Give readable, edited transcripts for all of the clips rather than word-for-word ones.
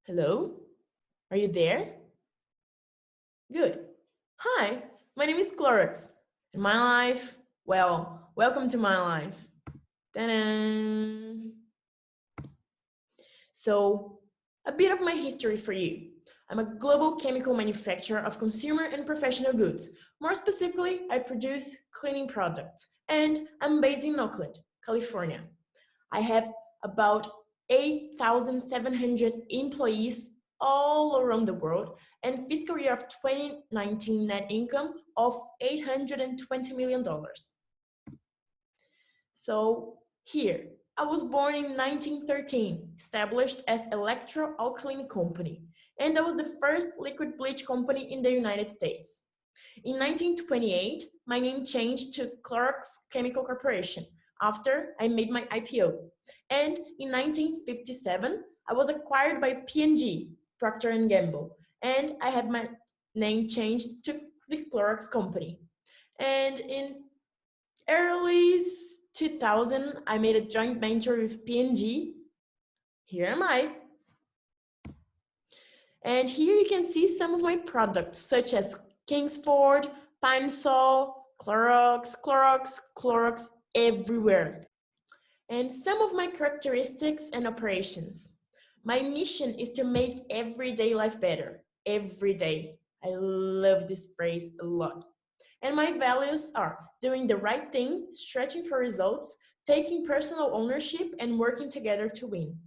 Hello? Are you there? Good. Hi, my name is Clorox. In my life, well, welcome to my life. Ta-da! So, a bit of my history for you. I'm a global chemical manufacturer of consumer and professional goods. More specifically, I produce cleaning products, and I'm based in Oakland, California. I have about 8,700 employees all around the world and fiscal year of 2019 net income of $820 million. So here, I was born in 1913, established as Electro-Alkaline Company, and I was the first liquid bleach company in the United States. In 1928, my name changed to Clorox Chemical Corporation after I made my IPO. And in 1957, I was acquired by P&G, Procter & Gamble, and I had my name changed to the Clorox Company. And in early 2000, I made a joint venture with P&G. Here am I. And here you can see some of my products, such as Kingsford, Pine Sol, Clorox everywhere. And some of my characteristics and operations. My mission is to make everyday life better. Every day. I love this phrase a lot. And my values are doing the right thing, stretching for results, taking personal ownership, and working together to win.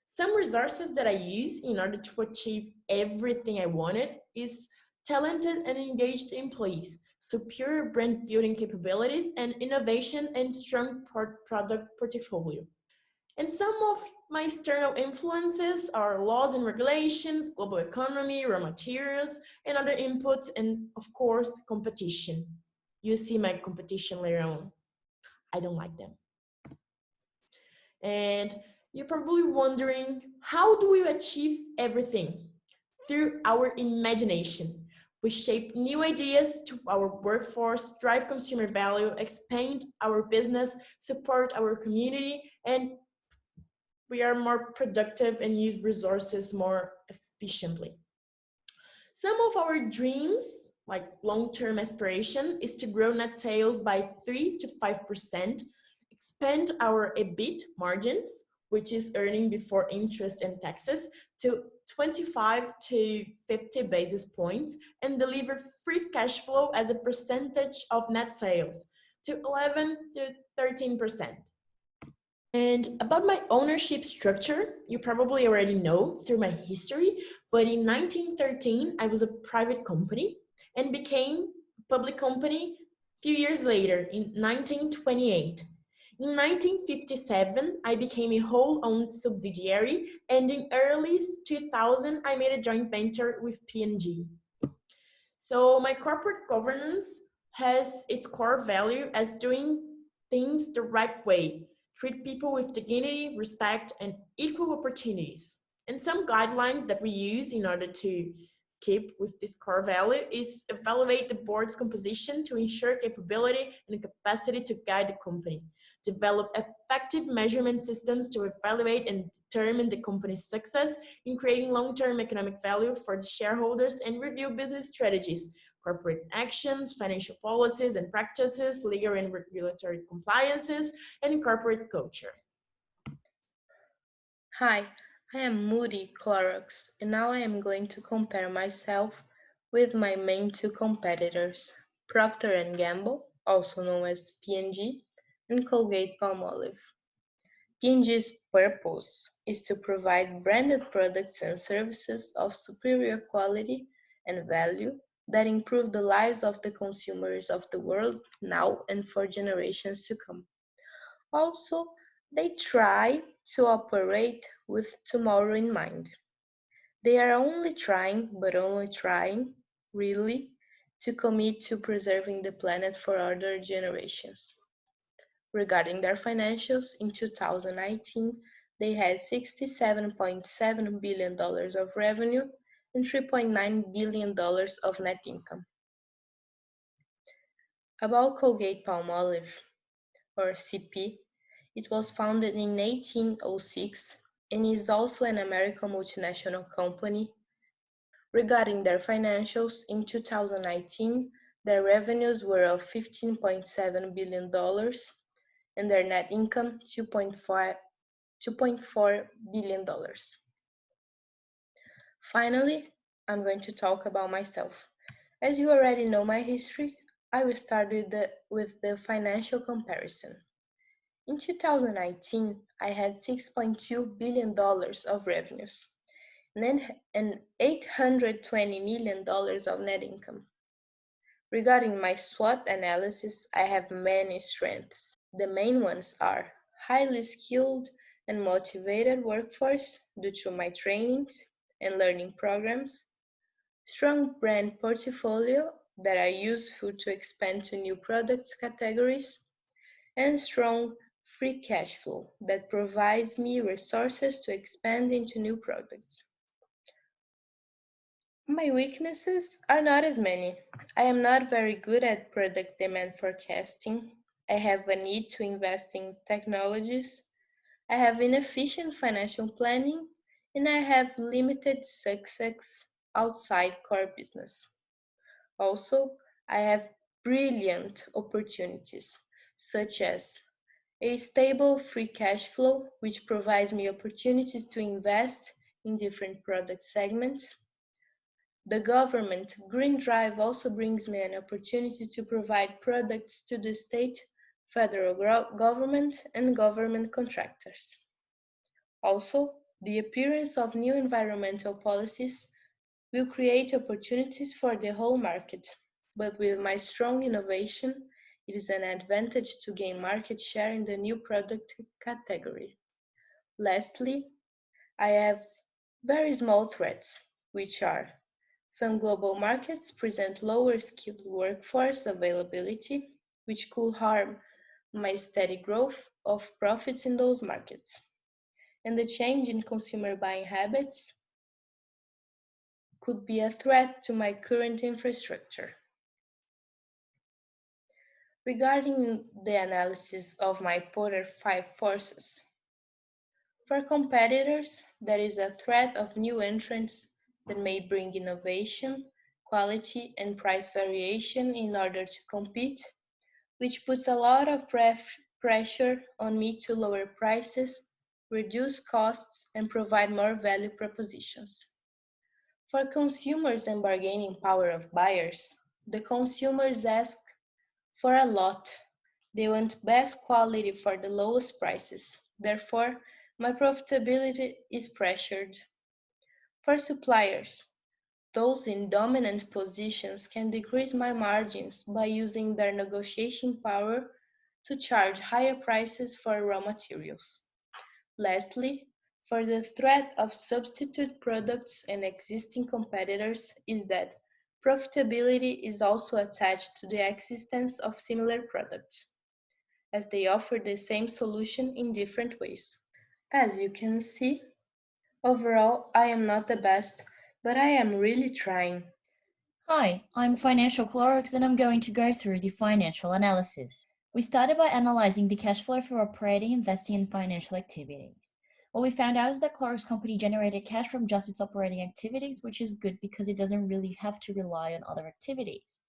Some resources that I use in order to achieve everything I wanted is talented and engaged employees, superior brand building capabilities, and innovation and strong product portfolio. And some of my external influences are laws and regulations, global economy, raw materials, and other inputs, and of course, competition. You see my competition later on. I don't like them. And you're probably wondering, how do we achieve everything? Through our imagination. We shape new ideas to our workforce, drive consumer value, expand our business, support our community, and we are more productive and use resources more efficiently. Some of our dreams, like long-term aspiration, is to grow net sales by 3 to 5%, expand our EBIT margins, which is earning before interest and taxes, to 25 to 50 basis points, and deliver free cash flow as a percentage of net sales to 11 to 13%. And about my ownership structure, you probably already know through my history, but in 1913, I was a private company and became a public company a few years later in 1928. In 1957, I became a whole-owned subsidiary, and in early 2000, I made a joint venture with P&G. So my corporate governance has its core value as doing things the right way, treat people with dignity, respect, and equal opportunities. And some guidelines that we use in order to keep with this core value is evaluate the board's composition to ensure capability and capacity to guide the company. Develop effective measurement systems to evaluate and determine the company's success in creating long-term economic value for the shareholders, and review business strategies, corporate actions, financial policies and practices, legal and regulatory compliances, and corporate culture. Hi, I am Moody Clorox, and now I am going to compare myself with my main two competitors, Procter & Gamble, also known as P&G, and Colgate-Palmolive. P&G's purpose is to provide branded products and services of superior quality and value that improve the lives of the consumers of the world now and for generations to come. Also, they try to operate with tomorrow in mind. They are only trying, but only trying, really, to commit to preserving the planet for other generations. Regarding their financials, in 2019, they had $67.7 billion of revenue and $3.9 billion of net income. About Colgate-Palmolive, or CP, it was founded in 1806 and is also an American multinational company. Regarding their financials, in 2019, their revenues were of $15.7 billion and their net income $2.4 billion. Finally, I'm going to talk about myself. As you already know my history, I will start with the financial comparison. In 2019, I had $6.2 billion of revenues and $820 million of net income. Regarding my SWOT analysis, I have many strengths. The main ones are highly skilled and motivated workforce due to my trainings and learning programs, strong brand portfolio that are useful to expand to new products categories, and strong free cash flow that provides me resources to expand into new products. My weaknesses are not as many. I am not very good at product demand forecasting. I have a need to invest in technologies. I have inefficient financial planning, and I have limited success outside core business. Also, I have brilliant opportunities, such as a stable free cash flow, which provides me opportunities to invest in different product segments. The government green drive also brings me an opportunity to provide products to the state, federal government, and government contractors. Also, the appearance of new environmental policies will create opportunities for the whole market, but with my strong innovation, it is an advantage to gain market share in the new product category. Lastly, I have very small threats, which are some global markets present lower skilled workforce availability, which could harm my steady growth of profits in those markets. And the change in consumer buying habits could be a threat to my current infrastructure. Regarding the analysis of my Porter 5 forces, for competitors, there is a threat of new entrants that may bring innovation, quality, and price variation in order to compete, which puts a lot of pressure on me to lower prices, reduce costs, and provide more value propositions. For consumers and bargaining power of buyers, the consumers ask for a lot. They want best quality for the lowest prices. Therefore, my profitability is pressured. For suppliers, those in dominant positions can decrease my margins by using their negotiation power to charge higher prices for raw materials. Lastly, for the threat of substitute products and existing competitors is that profitability is also attached to the existence of similar products, as they offer the same solution in different ways. As you can see, overall, I am not the best, but I am really trying. Hi, I'm Financial Clorox and I'm going to go through the financial analysis. We started by analyzing the cash flow for operating, investing, and financial activities. What we found out is that Clorox Company generated cash from just its operating activities, which is good because it doesn't really have to rely on other activities.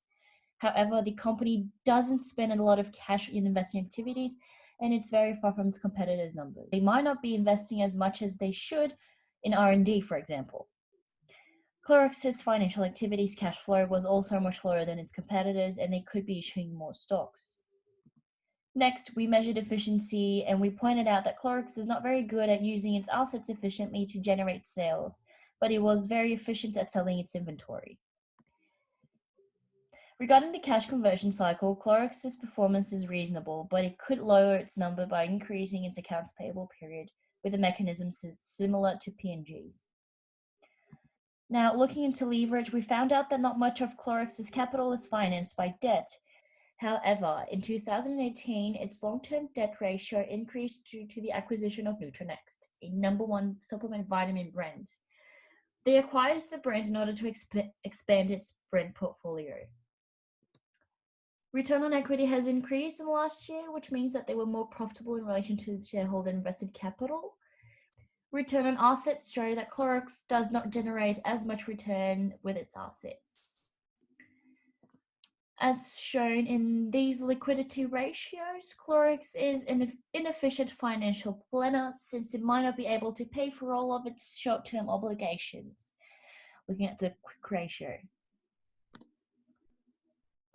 However, the company doesn't spend a lot of cash in investing activities, and it's very far from its competitors' numbers. They might not be investing as much as they should in R&D, for example. Clorox's financial activities cash flow was also much lower than its competitors, and they could be issuing more stocks. Next, we measured efficiency, and we pointed out that Clorox is not very good at using its assets efficiently to generate sales, but it was very efficient at selling its inventory. Regarding the cash conversion cycle, Clorox's performance is reasonable, but it could lower its number by increasing its accounts payable period with a mechanism similar to P&G's. Now, looking into leverage, we found out that not much of Clorox's capital is financed by debt. However, in 2018, its long-term debt ratio increased due to the acquisition of Nutranext, a #1 supplement vitamin brand. They acquired the brand in order to expand its brand portfolio. Return on equity has increased in the last year, which means that they were more profitable in relation to the shareholder invested capital. Return on assets show that Clorox does not generate as much return with its assets. As shown in these liquidity ratios, Clorox is an inefficient financial planner since it might not be able to pay for all of its short-term obligations. Looking at the quick ratio.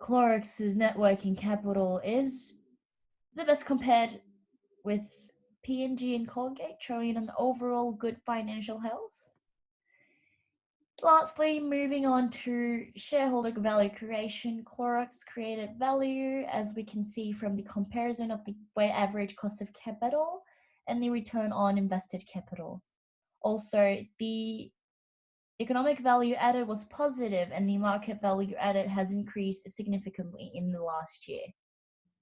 Clorox's net working capital is the best compared with P&G and Colgate, showing an overall good financial health. Lastly, moving on to shareholder value creation, Clorox created value, as we can see from the comparison of the weighted average cost of capital and the return on invested capital. Also, the economic value added was positive, and the market value added has increased significantly in the last year.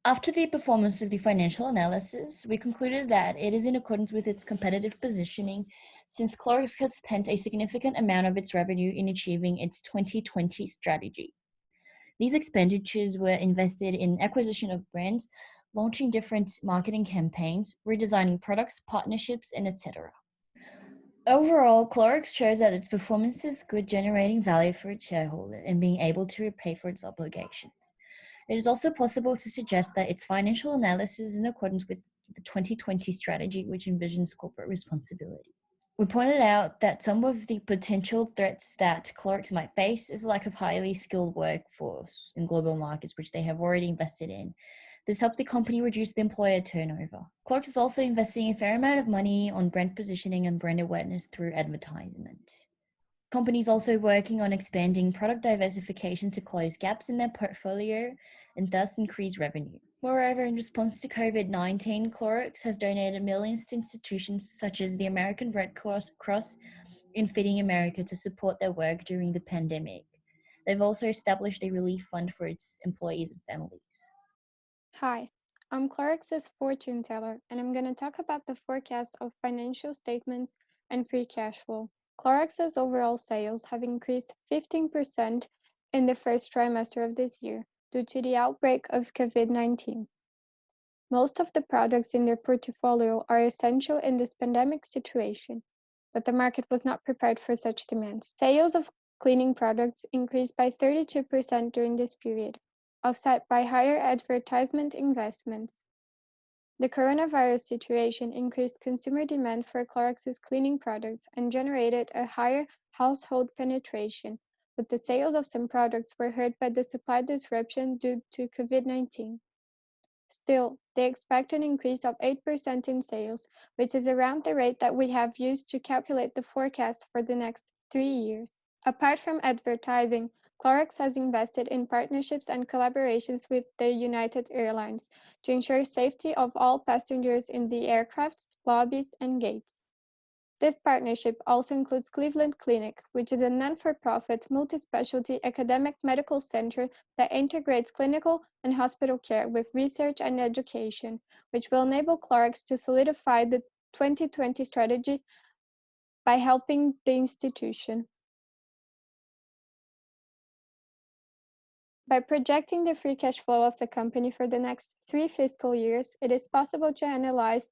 After the performance of the financial analysis, we concluded that it is in accordance with its competitive positioning, since Clorox has spent a significant amount of its revenue in achieving its 2020 strategy. These expenditures were invested in acquisition of brands, launching different marketing campaigns, redesigning products, partnerships, and etc. Overall, Clorox shows that its performance is good, generating value for its shareholder and being able to repay for its obligations. It is also possible to suggest that its financial analysis is in accordance with the 2020 strategy, which envisions corporate responsibility. We pointed out that some of the potential threats that Clorox might face is a lack of highly skilled workforce in global markets, which they have already invested in. This helped the company reduce the employer turnover. Clorox is also investing a fair amount of money on brand positioning and brand awareness through advertisement. Companies also working on expanding product diversification to close gaps in their portfolio and thus increase revenue. Moreover, in response to COVID-19, Clorox has donated millions to institutions such as the American Red Cross in Feeding America to support their work during the pandemic. They've also established a relief fund for its employees and families. Hi, I'm Clorox's fortune teller, and I'm going to talk about the forecast of financial statements and free cash flow. Clorox's overall sales have increased 15% in the first trimester of this year due to the outbreak of COVID-19. Most of the products in their portfolio are essential in this pandemic situation, but the market was not prepared for such demand. Sales of cleaning products increased by 32% during this period, offset by higher advertisement investments. The coronavirus situation increased consumer demand for Clorox's cleaning products and generated a higher household penetration, but the sales of some products were hurt by the supply disruption due to COVID-19. Still, they expect an increase of 8% in sales, which is around the rate that we have used to calculate the forecast for the next 3 years. Apart from advertising, Clorox has invested in partnerships and collaborations with the United Airlines to ensure safety of all passengers in the aircrafts, lobbies, and gates. This partnership also includes Cleveland Clinic, which is a non-for-profit, multi-specialty academic medical center that integrates clinical and hospital care with research and education, which will enable Clorox to solidify the 2020 strategy by helping the institution. By projecting the free cash flow of the company for the next 3 fiscal years, it is possible to analyze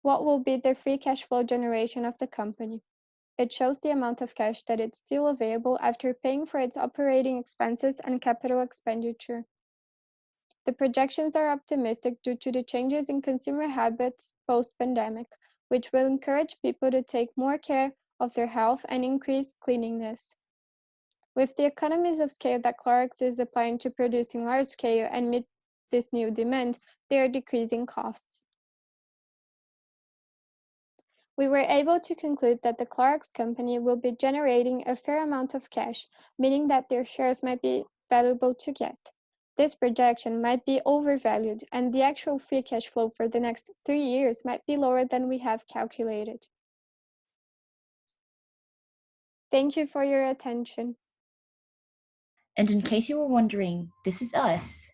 what will be the free cash flow generation of the company. It shows the amount of cash that is still available after paying for its operating expenses and capital expenditure. The projections are optimistic due to the changes in consumer habits post-pandemic, which will encourage people to take more care of their health and increase cleanliness. With the economies of scale that Clorox is applying to producing large scale and meet this new demand, they are decreasing costs. We were able to conclude that the Clorox company will be generating a fair amount of cash, meaning that their shares might be valuable to get. This projection might be overvalued, and the actual free cash flow for the next 3 years might be lower than we have calculated. Thank you for your attention. And in case you were wondering, this is us.